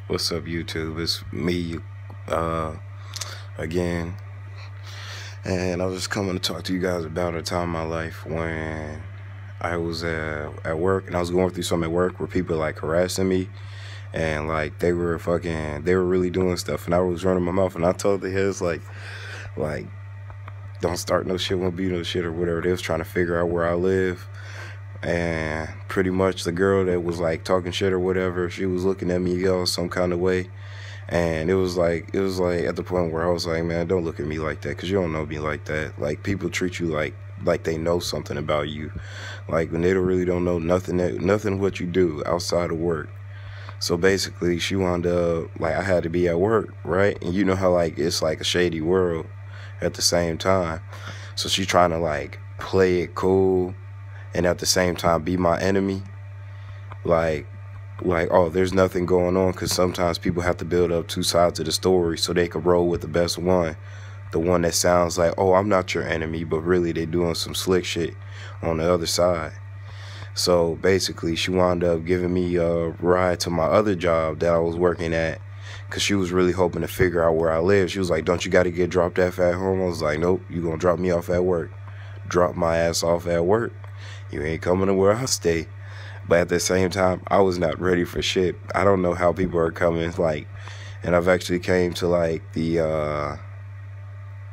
What's up, YouTube? It's me again, and I was just coming to talk to you guys about a time in my life when I was at work and I was going through something at work where people like harassing me and like they were really doing stuff, and I was running my mouth and I told the heads like don't start no shit, won't be no shit or whatever. They was trying to figure out where I live. And pretty much the girl that was like talking shit or whatever, she was looking at me all some kind of way. And it was like at the point where I was like, man, don't look at me like that, because you don't know me like that. Like, people treat you like they know something about you, like when they don't know nothing what you do outside of work. So basically, she wound up like I had to be at work, right? And you know how like it's like a shady world at the same time. So she trying to like play it cool and at the same time be my enemy. Like oh, there's nothing going on, because sometimes people have to build up two sides of the story so they can roll with the best one, the one that sounds like, oh, I'm not your enemy, but really they doing some slick shit on the other side. So basically, she wound up giving me a ride to my other job that I was working at, because she was really hoping to figure out where I live. She was like, don't you got to get dropped off at home? I was like, nope, you gonna drop me off at work. Drop my ass off at work. You ain't coming to where I stay. But at the same time, I was not ready for shit. I don't know how people are coming, like, and I've actually came to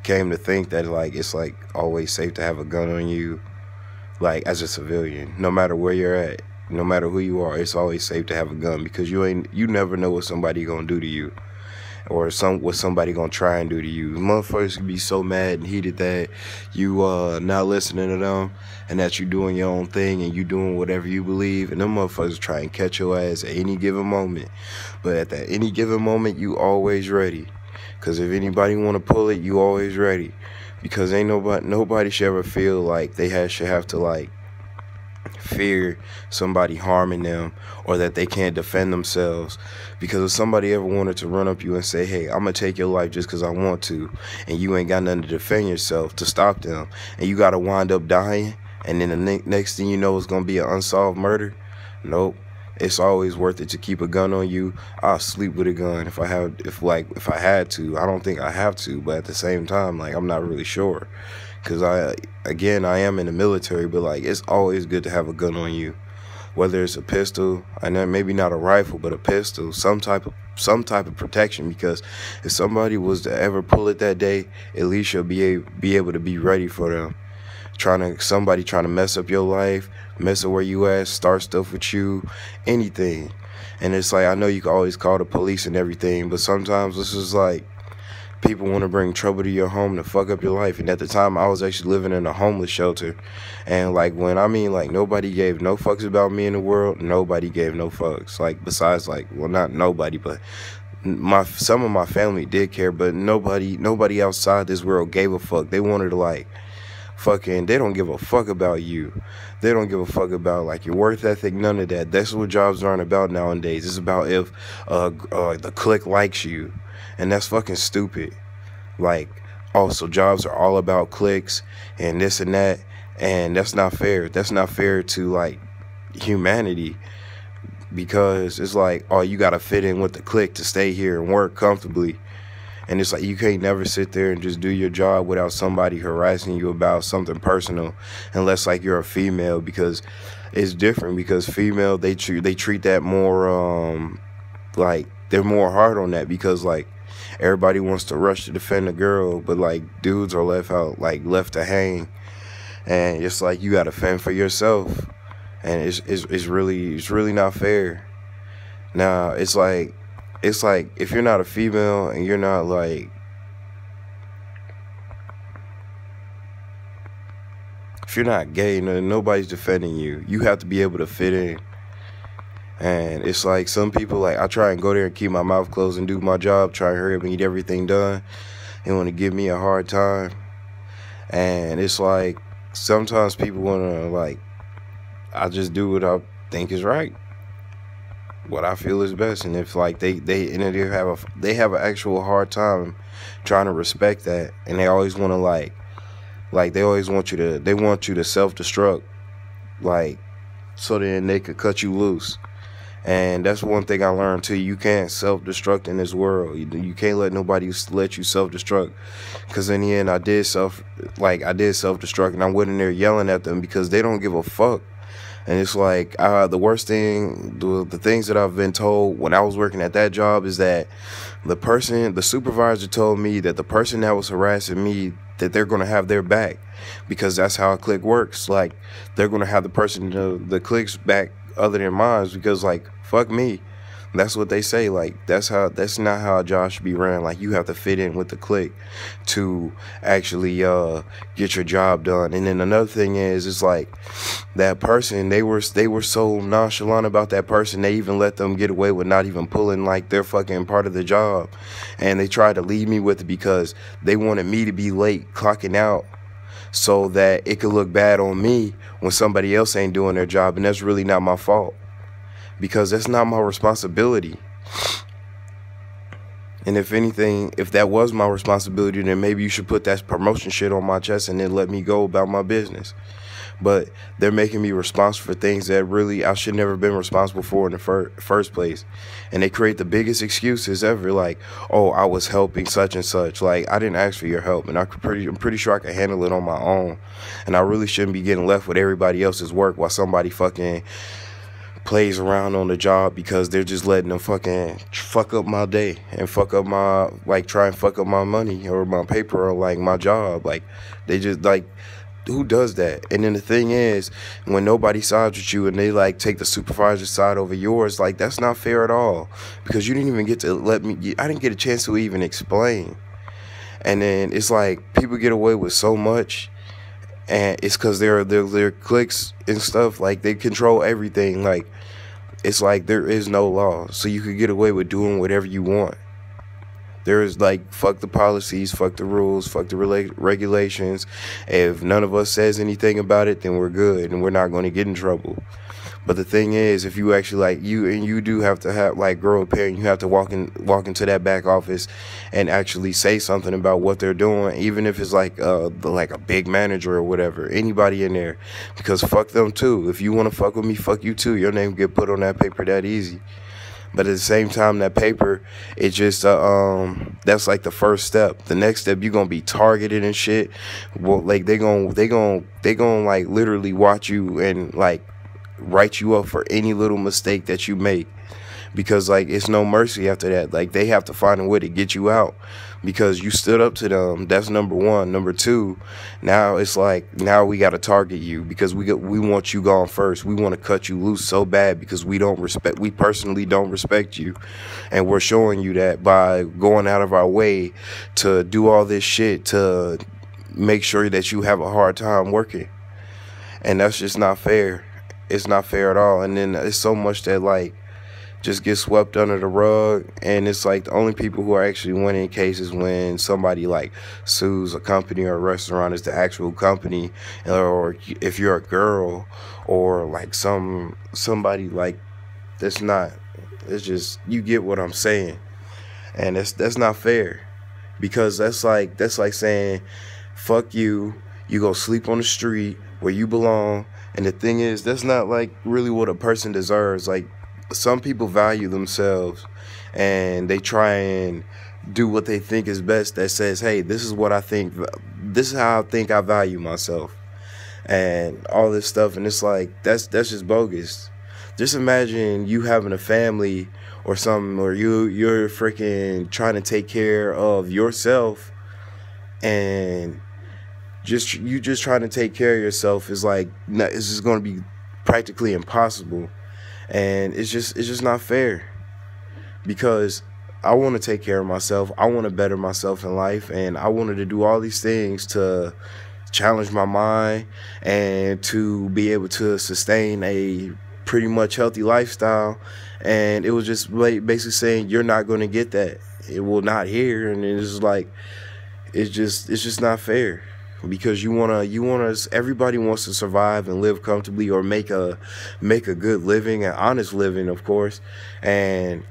think that like it's like always safe to have a gun on you, like as a civilian, no matter where you're at, no matter who you are. It's always safe to have a gun, because you never know what somebody gonna do to you, or what somebody gonna try and do to you. Motherfuckers can be so mad and heated that you not listening to them, and that you doing your own thing and you doing whatever you believe, and them motherfuckers try and catch your ass at any given moment. But at that any given moment, you always ready, because if anybody want to pull it, you always ready, because ain't nobody should ever feel like should have to like fear somebody harming them, or that they can't defend themselves. Because if somebody ever wanted to run up you and say, hey, I'm gonna take your life just because I want to, and you ain't got nothing to defend yourself to stop them, and you gotta wind up dying, and then the next thing you know it's gonna be an unsolved murder. Nope. It's always worth it to keep a gun on you. I'll sleep with a gun if I had to. I don't think I have to, but at the same time, like, I'm not really sure, because I am in the military, but like it's always good to have a gun on you, whether it's a pistol, and then maybe not a rifle, but a pistol, some type of protection. Because if somebody was to ever pull it that day, at least you'll be able to be ready for them. Somebody trying to mess up your life, mess up where you at, start stuff with you, anything. And it's like, I know you can always call the police and everything, but sometimes this is like, people want to bring trouble to your home to fuck up your life. And at the time, I was actually living in a homeless shelter, and like, when I mean like nobody gave no fucks about me in the world, nobody gave no fucks. Like, besides, like, well, not nobody, but some of my family did care, but nobody outside this world gave a fuck. They wanted to like they don't give a fuck about you. They don't give a fuck about like your worth ethic, none of that. That's what jobs aren't about nowadays. It's about if the clique likes you, and that's fucking stupid. Like, also, jobs are all about clicks and this and that, and that's not fair. That's not fair to like humanity, because it's like, oh, you gotta fit in with the clique to stay here and work comfortably. And it's like, you can't never sit there and just do your job without somebody harassing you about something personal, unless like you're a female, because it's different. Because female, they treat that more like they're more hard on that, because like everybody wants to rush to defend a girl, but like dudes are left to hang, and it's like you gotta fend for yourself, and it's really not fair. Now it's like if you're not a female and you're not like, if you're not gay, nobody's defending you. You have to be able to fit in. And it's like, some people, like, I try and go there and keep my mouth closed and do my job, try and hurry up and get everything done. They want to give me a hard time. And it's like, sometimes people want to, like, I just do what I think is right, what I feel is best. And if like they have an actual hard time trying to respect that, and they always want to they always want you to self-destruct, like, so then they could cut you loose. And that's one thing I learned too. You can't self-destruct in this world. You can't let nobody let you self-destruct. Because in the end, I did self-destruct, and I went in there yelling at them because they don't give a fuck. And it's like the worst thing, the things that I've been told when I was working at that job is that the supervisor told me that the person that was harassing me, that they're going to have their back, because that's how a clique works. Like, they're going to have the clique's back other than mine, because, like, fuck me. That's what they say. Like, that's not how a job should be ran. Like, you have to fit in with the clique to actually get your job done. And then another thing is, it's like that person, they were so nonchalant about that person, they even let them get away with not even pulling like their fucking part of the job. And they tried to leave me with it because they wanted me to be late clocking out, so that it could look bad on me when somebody else ain't doing their job. And that's really not my fault, because that's not my responsibility. And if anything, if that was my responsibility, then maybe you should put that promotion shit on my chest and then let me go about my business. But they're making me responsible for things that really I should never have been responsible for in the first place. And they create the biggest excuses ever, like, oh, I was helping such and such. Like, I didn't ask for your help, and I'm pretty sure I can handle it on my own. And I really shouldn't be getting left with everybody else's work while somebody fucking plays around on the job, because they're just letting them fucking fuck up my day and fuck up my, like, try and fuck up my money or my paper or like my job. Like, they just, like, who does that? And then the thing is, when nobody sides with you and they like take the supervisor's side over yours, like, that's not fair at all, because you didn't even get to I didn't get a chance to even explain. And then it's like people get away with so much, and it's because they're cliques and stuff. Like, they control everything. Like, it's like there is no law, so you could get away with doing whatever you want. There is, like, fuck the policies, fuck the rules, fuck the regulations. If none of us says anything about it, then we're good and we're not going to get in trouble. But the thing is, if you actually, like, you do have to have, like, grow a pair, and you have to walk into that back office and actually say something about what they're doing, even if it's like a big manager or whatever, anybody in there, because fuck them too. If you want to fuck with me, fuck you too. Your name get put on that paper that easy. But at the same time, that paper, it's just that's like the first step. The next step, you're gonna be targeted and shit. Well, like, they gonna like literally watch you and like write you up for any little mistake that you make, because like it's no mercy after that. Like, they have to find a way to get you out because you stood up to them. That's number one. Number two, now it's like, now we got to target you because we want you gone first. We want to cut you loose so bad because we personally don't respect you, and we're showing you that by going out of our way to do all this shit to make sure that you have a hard time working. And that's just not fair. It's not fair at all. And then it's so much that like just gets swept under the rug, and it's like the only people who are actually winning cases when somebody like sues a company or a restaurant is the actual company, or if you're a girl or like somebody like that's not. It's just, you get what I'm saying. And that's not fair, because that's like saying fuck you, you go sleep on the street where you belong. And the thing is, that's not like really what a person deserves. Like, some people value themselves and they try and do what they think is best, that says, hey, this is what I think, this is how I think I value myself, and all this stuff. And it's like, that's just bogus. Just imagine you having a family or something, or you're freaking trying to take care of yourself, and you just trying to take care of yourself is like, it's just going to be practically impossible. And it's just not fair, because I want to take care of myself. I want to better myself in life, and I wanted to do all these things to challenge my mind and to be able to sustain a pretty much healthy lifestyle. And it was just basically saying, you're not going to get that. It will not here. And it's like, it's just not fair, because everybody wants to survive and live comfortably, or make a good living, an honest living, of course, and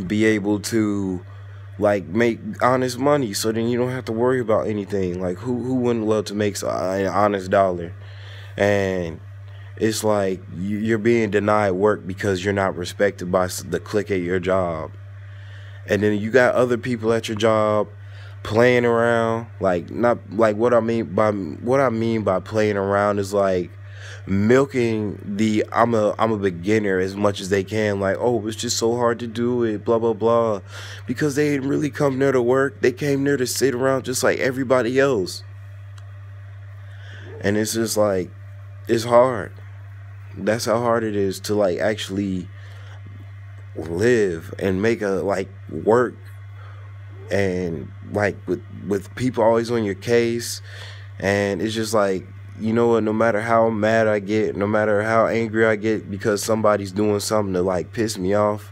be able to like make honest money, so then you don't have to worry about anything. Like, who wouldn't love to make an honest dollar? And It's like you're being denied work because you're not respected by the clique at your job. And then you got other people at your job playing around, like, not like what I mean by playing around is like milking the I'm a beginner as much as they can, like, oh, it's just so hard to do it, blah blah blah, because they didn't really come there to work. They came there to sit around just like everybody else. And it's just like, it's hard. That's how hard it is to like actually live and make a like work, and like with people always on your case. And it's just like, you know what, no matter how mad I get, no matter how angry I get because somebody's doing something to like piss me off,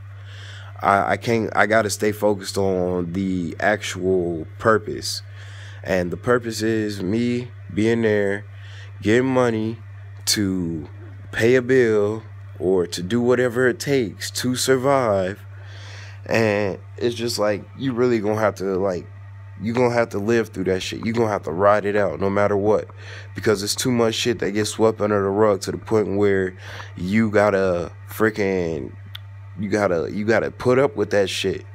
I can't, I gotta stay focused on the actual purpose. And the purpose is me being there, getting money to pay a bill or to do whatever it takes to survive. And it's just like, you really gonna have to like, you gonna have to live through that shit. You gonna have to ride it out no matter what, because it's too much shit that gets swept under the rug to the point where you gotta freaking, you gotta put up with that shit.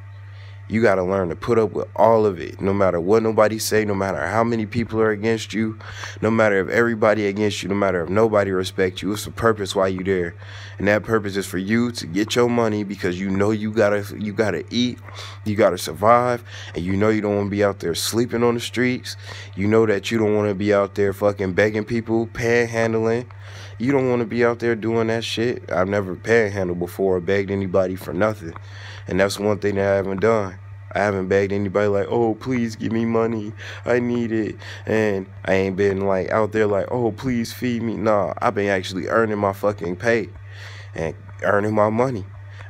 You gotta learn to put up with all of it, no matter what nobody say, no matter how many people are against you, no matter if everybody against you, no matter if nobody respects you. It's a purpose why you there, and that purpose is for you to get your money, because you know you gotta eat, you gotta survive, and you know you don't want to be out there sleeping on the streets. You know that you don't want to be out there fucking begging people, panhandling. You don't want to be out there doing that shit. I've never panhandled before or begged anybody for nothing. And that's one thing that I haven't done. I haven't begged anybody like, oh, please give me money, I need it. And I ain't been like out there like, oh, please feed me. Nah, I've been actually earning my fucking pay and earning my money,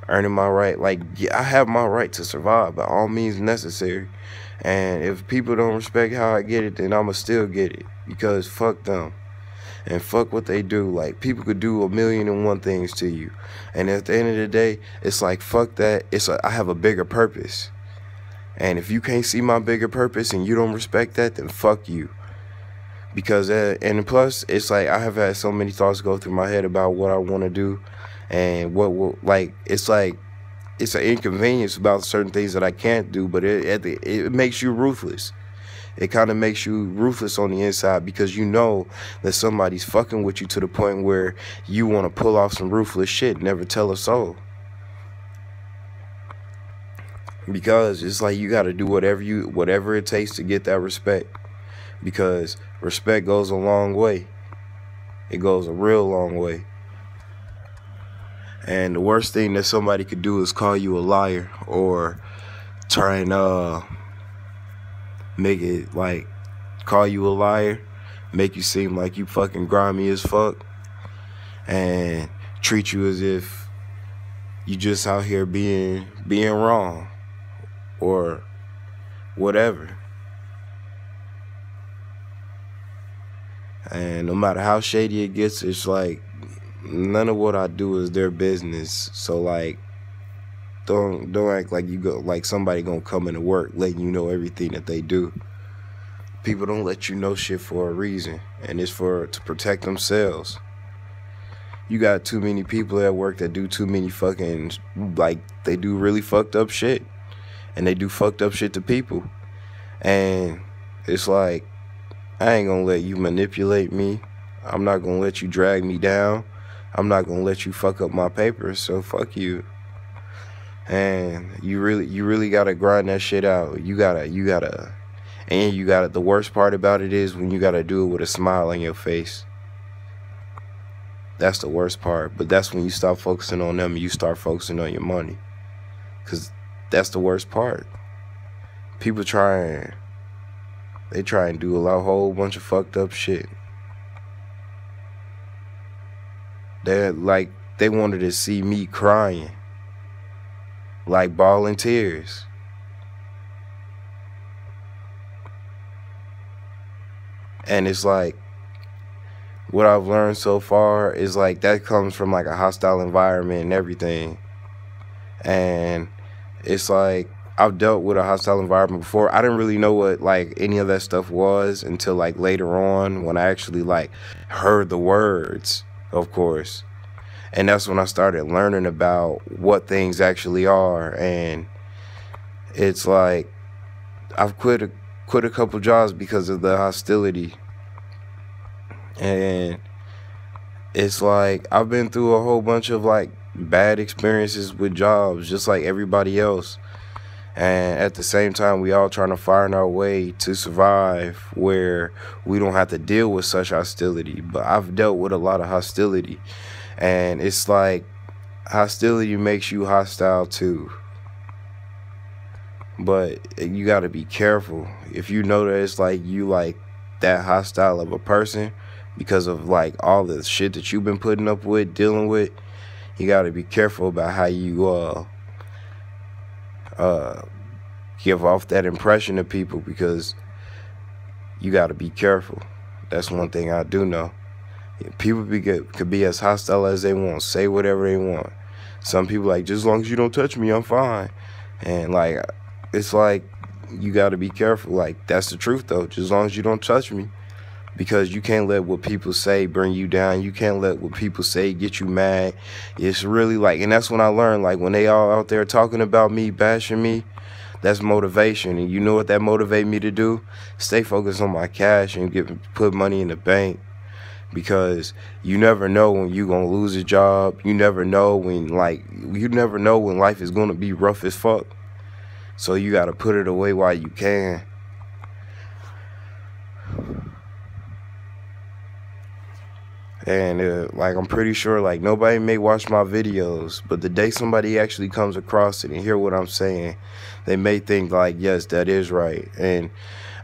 earning my right. Like, yeah, I have my right to survive by all means necessary. And if people don't respect how I get it, then I'ma still get it, because fuck them. And fuck what they do. Like, people could do 1,000,001 things to you, and at the end of the day, it's like, fuck that. I have a bigger purpose, and if you can't see my bigger purpose and you don't respect that, then fuck you. Because and plus, it's like, I have had so many thoughts go through my head about what I want to do, and what will, like, it's like, it's an inconvenience about certain things that I can't do, but it makes you ruthless. It kind of makes you ruthless on the inside, because you know that somebody's fucking with you to the point where you want to pull off some ruthless shit, never tell a soul. Because it's like, you got to do whatever it takes to get that respect, because respect goes a long way. It goes a real long way. And the worst thing that somebody could do is call you a liar, or try and make it like, call you a liar, make you seem like you fucking grimy as fuck, and treat you as if you just out here being wrong or whatever. And no matter how shady it gets, it's like, none of what I do is their business. So like, don't act like you go like somebody gonna come into work letting you know everything that they do. People don't let you know shit for a reason, and it's to protect themselves. You got too many people at work that do too many fucking, like, they do really fucked up shit, and they do fucked up shit to people. And it's like, I ain't gonna let you manipulate me. I'm not gonna let you drag me down. I'm not gonna let you fuck up my papers. So fuck you. And you really gotta grind that shit out. You gotta, the worst part about it is when you gotta do it with a smile on your face. That's the worst part. But that's when you stop focusing on them and you start focusing on your money. Cause that's the worst part. People try and do a whole bunch of fucked up shit. They wanted to see me crying, like bawling tears. And it's like, what I've learned so far is like, that comes from like a hostile environment and everything. And it's like, I've dealt with a hostile environment before. I didn't really know what like any of that stuff was until like later on, when I actually like heard the words of course. And that's when I started learning about what things actually are. And it's like I've quit a couple jobs because of the hostility. And it's like I've been through a whole bunch of like bad experiences with jobs, just like everybody else. And at the same time, we all trying to find our way to survive where we don't have to deal with such hostility. But I've dealt with a lot of hostility. And it's like hostility makes you hostile too. But you got to be careful. If you know that it's like you like that hostile of a person because of like all the shit that you've been putting up with, dealing with, you got to be careful about how you give off that impression to people, because you got to be careful. That's one thing I do know. People could be as hostile as they want, say whatever they want. Some people like, just as long as you don't touch me, I'm fine. And like, it's like, you got to be careful. Like, that's the truth though, just as long as you don't touch me. Because you can't let what people say bring you down. You can't let what people say get you mad. It's really like, and that's when I learned, like when they all out there talking about me, bashing me, that's motivation. And you know what that motivate me to do? Stay focused on my cash and put money in the bank. Because you never know when you're going to lose a job. You never know when life is going to be rough as fuck. So you got to put it away while you can. And like, I'm pretty sure like nobody may watch my videos, but the day somebody actually comes across it and hear what I'm saying, they may think like, yes, that is right. And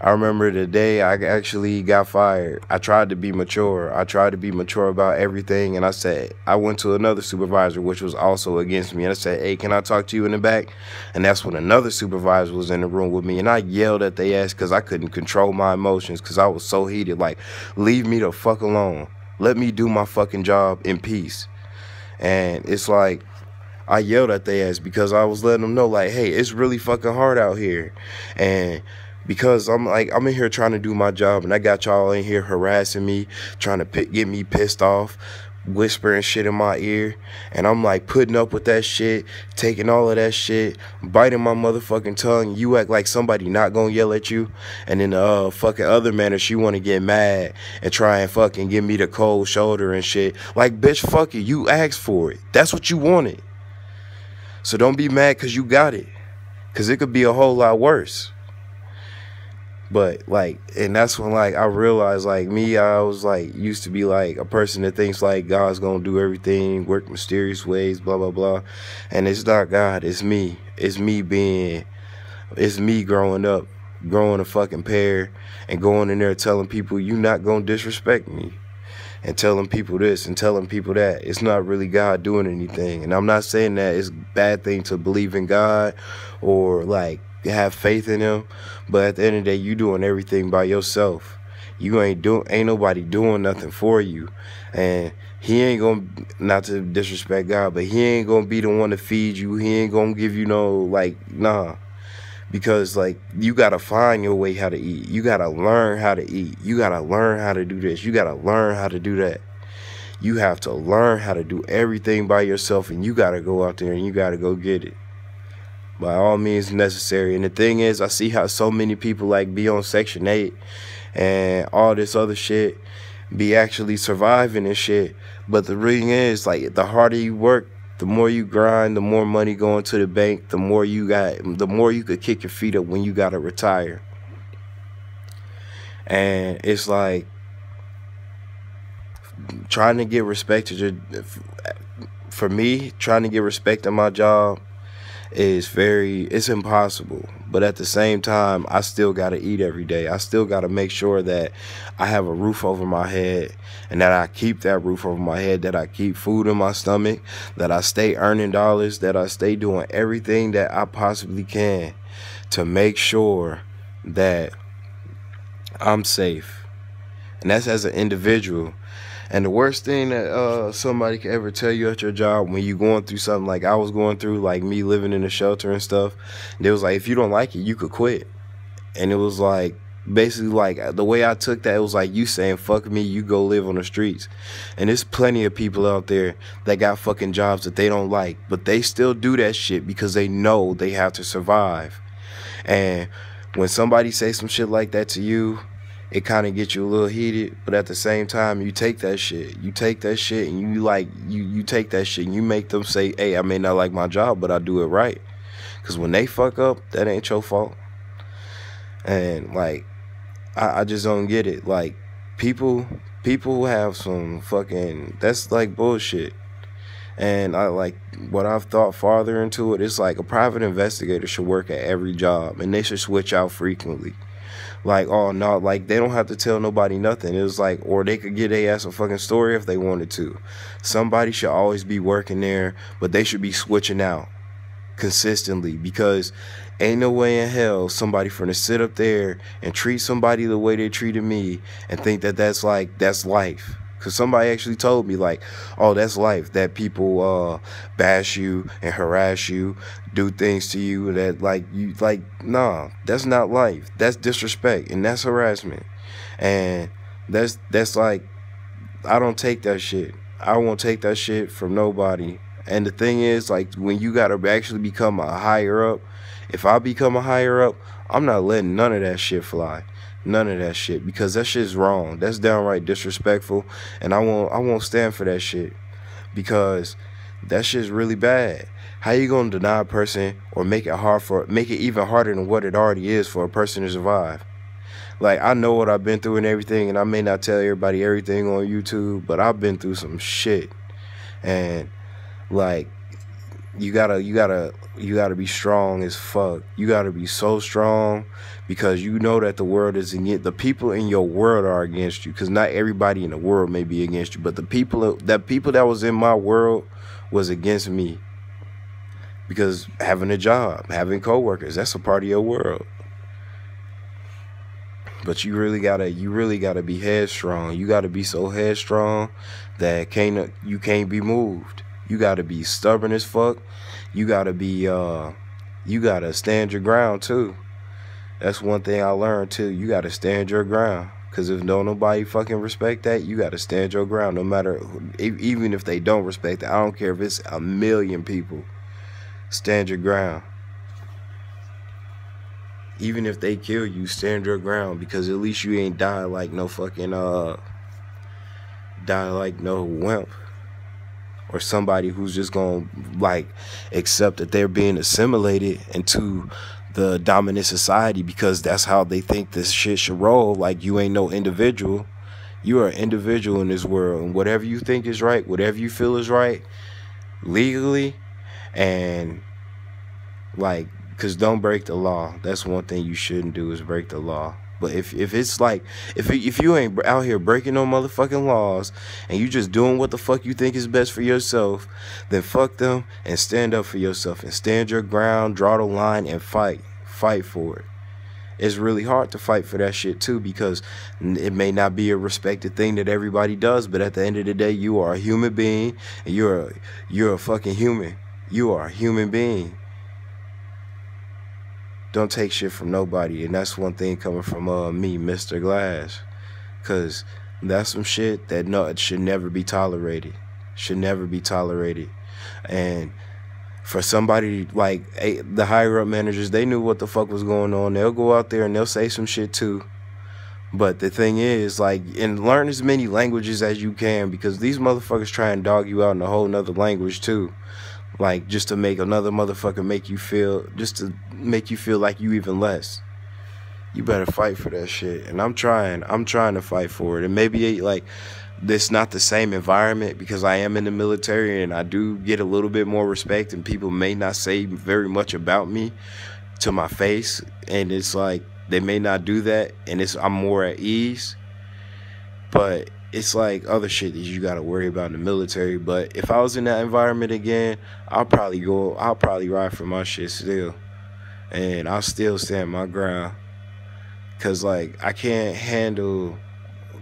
I remember the day I actually got fired. I tried to be mature. I tried to be mature about everything. And I went to another supervisor, which was also against me. And I said, hey, can I talk to you in the back? And that's when another supervisor was in the room with me. And I yelled at their ass because I couldn't control my emotions because I was so heated. Like, leave me the fuck alone. Let me do my fucking job in peace. And it's like, I yelled at their ass because I was letting them know, like, hey, it's really fucking hard out here. And because I'm in here trying to do my job, and I got y'all in here harassing me, trying to get me pissed off, whispering shit in my ear, and I'm like putting up with that shit, taking all of that shit, biting my motherfucking tongue. You act like somebody not gonna yell at you, and then the fucking other manner, she wanna get mad and try and fucking give me the cold shoulder and shit. Like, bitch, fuck it, you asked for it. That's what you wanted. So don't be mad cause you got it, cause it could be a whole lot worse. But like, and that's when like I realized, like, me, I was like used to be like a person that thinks like God's gonna do everything, work mysterious ways, blah blah blah. And it's not God, it's me. It's me growing up, growing a fucking pair, and going in there telling people you not gonna disrespect me, and telling people this and telling people that. It's not really God doing anything. And I'm not saying that it's a bad thing to believe in God or like have faith in him, but at the end of the day, you doing everything by yourself. You ain't nobody doing nothing for you. And he ain't gonna, not to disrespect God, but he ain't gonna be the one to feed you. He ain't gonna give you no, like, nah. Because like, you gotta find your way how to eat. You gotta learn how to eat. You gotta learn how to do this. You gotta learn how to do that. You have to learn how to do everything by yourself, and you gotta go out there and you gotta go get it. By all means necessary. And the thing is, I see how so many people like be on Section 8 and all this other shit, be actually surviving and shit. But the thing is, like, the harder you work, the more you grind, the more money going to the bank, the more you could kick your feet up when you gotta retire. And it's like, trying to get respect for me, trying to get respect in my job it's impossible. But at the same time, I still got to eat every day. I still got to make sure that I have a roof over my head, and that I keep that roof over my head, that I keep food in my stomach, that I stay earning dollars, that I stay doing everything that I possibly can to make sure that I'm safe. And that's as an individual. And the worst thing that somebody could ever tell you at your job when you're going through something like I was going through, like me living in a shelter and stuff, they was like, if you don't like it, you could quit. And it was like, Basically, like, the way I took that, it was like you saying, fuck me, you go live on the streets. And there's plenty of people out there that got fucking jobs that they don't like, but they still do that shit because they know they have to survive. And when somebody says some shit like that to you, it kind of gets you a little heated, but at the same time, you take that shit. You take that shit and you take that shit and you make them say, hey, I may not like my job, but I do it right. Because when they fuck up, that ain't your fault. And, like, I just don't get it. Like, people have some fucking, that's like bullshit. And I like what I've thought farther into it. It's like a private investigator should work at every job, and they should switch out frequently. Like, oh no, like they don't have to tell nobody nothing. It was like, or they could get their ass a fucking story if they wanted to. Somebody should always be working there, but they should be switching out consistently, because ain't no way in hell somebody finna sit up there and treat somebody the way they treated me and think that that's life. Because somebody actually told me, like, oh, that's life, that people bash you and harass you, do things to you that, like, you, like, nah, that's not life. That's disrespect, and that's harassment. And that's like, I don't take that shit. I won't take that shit from nobody. And the thing is, like, when you gotta actually become a higher up, if I become a higher up, I'm not letting none of that shit fly. None of that shit, because that shit's wrong. That's downright disrespectful, and I won't stand for that shit, because that shit's really bad. How you gonna deny a person or make it even harder than what it already is for a person to survive? Like, I know what I've been through and everything, and I may not tell everybody everything on YouTube, but I've been through some shit. And, like, you gotta be strong as fuck. You gotta be so strong, because you know that the world is against, the people in your world are against you, because not everybody in the world may be against you, but the people that was in my world was against me. Because having a job, having coworkers, that's a part of your world. But you really gotta be headstrong. You gotta be so headstrong that you can't be moved. You gotta be stubborn as fuck. You gotta be you gotta stand your ground too. That's one thing I learned too. You gotta stand your ground. Cause if nobody fucking respect that, you gotta stand your ground. No matter, even if they don't respect it, I don't care if it's 1 million people. Stand your ground. Even if they kill you, stand your ground, because at least you ain't die like no fucking die like no wimp. Or somebody who's just gonna, like, accept that they're being assimilated into the dominant society because that's how they think this shit should roll. Like, you ain't no individual. You are an individual in this world, and whatever you think is right, whatever you feel is right, legally, and, like, because don't break the law. That's one thing you shouldn't do, is break the law. But if it's like, if you ain't out here breaking no motherfucking laws and you just doing what the fuck you think is best for yourself, then fuck them and stand up for yourself and stand your ground, draw the line, and fight for it. It's really hard to fight for that shit too, because it may not be a respected thing that everybody does, but at the end of the day, you are a human being, and you're a fucking human. You are a human being. Don't take shit from nobody, and that's one thing coming from me, Mr. Glass, because that's some shit that it should never be tolerated. Should never be tolerated. And for somebody like the higher up managers, they knew what the fuck was going on. They'll go out there and they'll say some shit too. But the thing is, like, and learn as many languages as you can, because these motherfuckers try and dog you out in a whole nother language too. Like, just to make another motherfucker just to make you feel like you even less. You better fight for that shit. And I'm trying to fight for it. And maybe, like, this not the same environment, because I am in the military and I do get a little bit more respect, and people may not say very much about me to my face. And it's like, they may not do that, and I'm more at ease. But it's like other shit that you gotta worry about in the military. But if I was in that environment again, I'll probably ride for my shit still. And I'll still stand my ground. Cause, like, I can't handle,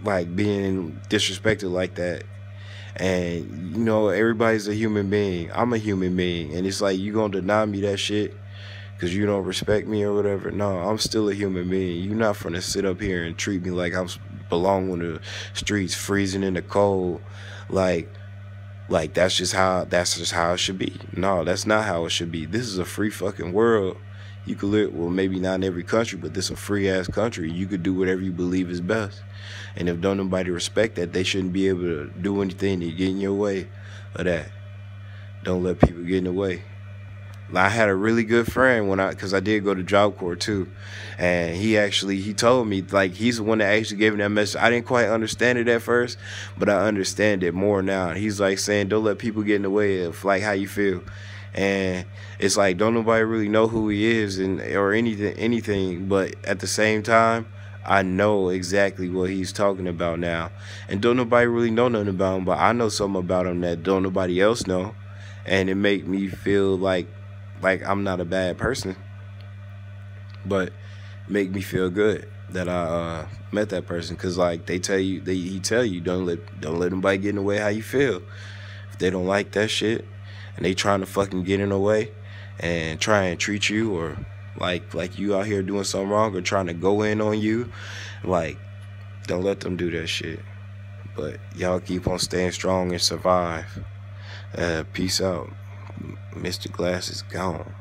like, being disrespected like that. And, you know, everybody's a human being. I'm a human being. And it's like, you gonna deny me that shit? because you don't respect me or whatever. No, I'm still a human being. You're not finna sit up here and treat me like I'm belong on the streets, freezing in the cold, like that's just how it should be. No, that's not how it should be. This is a free fucking world. You could live, well, maybe not in every country, but this is a free ass country. You could do whatever you believe is best. And if don't nobody respect that, they shouldn't be able to do anything to get in your way of that. Don't let people get in the way. I had a really good friend because I did go to Job Corps too, and he told me, like, he's the one that actually gave me that message. I didn't quite understand it at first, but I understand it more now. He's like saying, don't let people get in the way of like how you feel, and it's like don't nobody really know who he is or anything, but at the same time, I know exactly what he's talking about now, and don't nobody really know nothing about him, but I know something about him that don't nobody else know, and it make me feel like I'm not a bad person, but make me feel good that I met that person. Cause like he tell you don't let nobody get in the way how you feel. If they don't like that shit and they trying to fucking get in the way and try and treat you or like you out here doing something wrong or trying to go in on you, like, don't let them do that shit. But y'all keep on staying strong and survive. Peace out. Mr. Glass is gone.